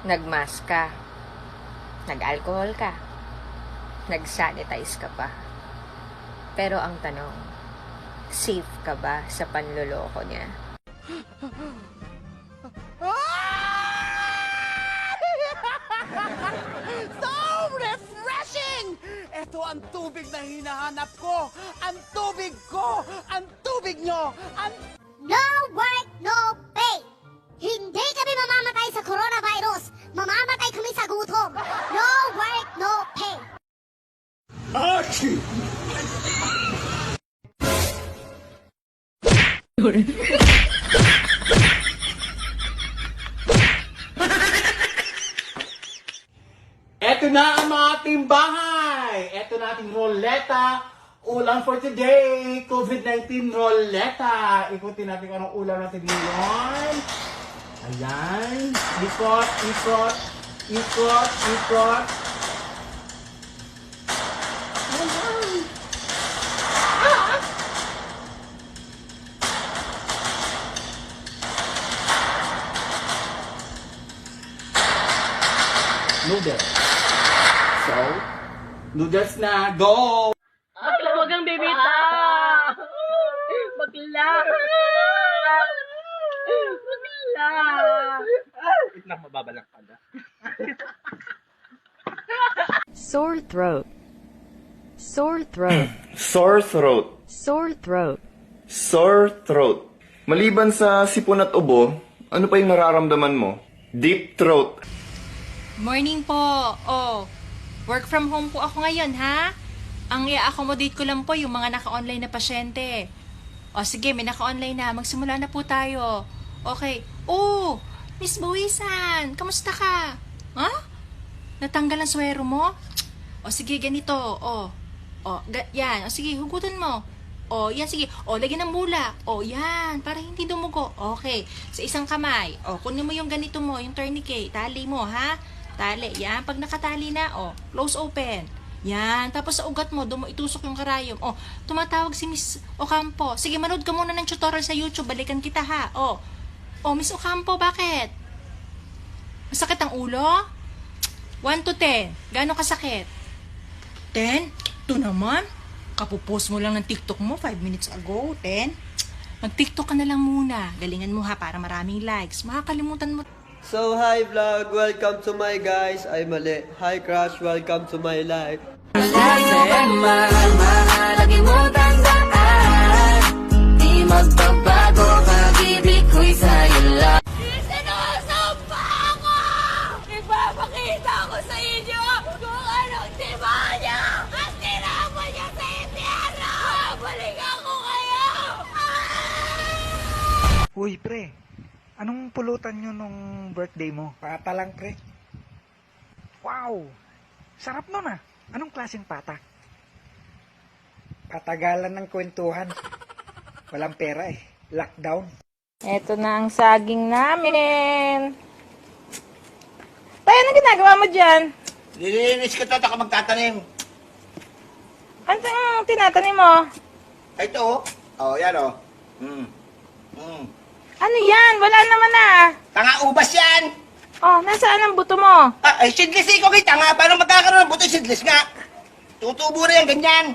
Nagmask ka. Nag-alcohol ka. Nag-sanitize ka pa. Pero ang tanong, safe ka ba sa panloloko niya? So refreshing! Ito ang tubig na hinahanap ko! Ang tubig ko! Ang tubig nyo! No work, no pay. Hindi kami mamamatay sa coronavirus. Mamamatay kami sa gutom. No work, no pay. Achoo! Eto na ang mga timbahay! Eto na ating roleta. Ulam for today, COVID-19 roleta. Ikutin natin kung anong ulam natin ngayon. Ayan. Ikot, ikot, ikot, ikot. Ayan. Noodles. So, noodles na. Go! Bakla, wag ang bibita! Bakla! Bakla! Wait lang, mababalak ka na. Sore throat. Sore throat. Sore throat. Sore throat. Sore throat. Maliban sa sipon at ubo, ano pa yung nararamdaman mo? Deep throat. Morning po. Oh, work from home po ako ngayon, ha? Ang i-accommodate ko lang po yung mga naka-online na pasyente. O sige, may naka-online na. Magsimula na po tayo. Okay. Oh, Miss Buwisan, kamusta ka? Ha? Natanggal ang swero mo? O sige, ganito. Yan. O sige, hugutin mo. O, yan, sige. O, lagyan ng bula. O, yan. Para hindi dumugo. Okay. Sa isang kamay. O, kunin mo yung ganito mo, yung tourniquet. Tali mo, ha? Tali. Yan. Pag nakatali na, o, close open. Yan. Tapos sa ugat mo, doon mo itusok yung karayom. O, tumatawag si Miss Ocampo. Sige, manood ka muna ng tutorial sa YouTube. Balikan kita, ha? O, Miss Ocampo, bakit? Masakit ang ulo? 1 to 10. Gaano kasakit? 10? Ito naman. Kapupost mo lang ng TikTok mo 5 minutes ago. 10? Mag-TikTok ka na lang muna. Galingan mo ha para maraming likes. Makakalimutan mo. So hi vlog, welcome to my guys. Ay mali. Hi crush, welcome to my life. Lagi mo tandaan, di magbabago, pag-ibig ko'y sa'yo lang. Sinusampa ako! Ipapakita ko sa inyo kung anong demonyo ang tinapon niya sa impyerno! Balikan ko kayo! Uy, pre. Anong pulutan nyo nung birthday mo? Pata lang, pre. Wow! Sarap nun ah. Anong klaseng pata? Katagalan ng kwentuhan. Walang pera eh. Lockdown. Eto na ang saging namin. Tayo, ano ginagawa mo dyan? Nililinis ko to, taka magtatanim. Ano ang tinatanim mo? Ay, ito, oh. Oh, yan, oh. Ano yan? Wala naman ah. Tanga, ubas yan! Oh, nasaan ang buto mo? Ay, seedless ko kita nga. Paano magkakaroon ng buto seedless nga? Tutubo na yan, ganyan.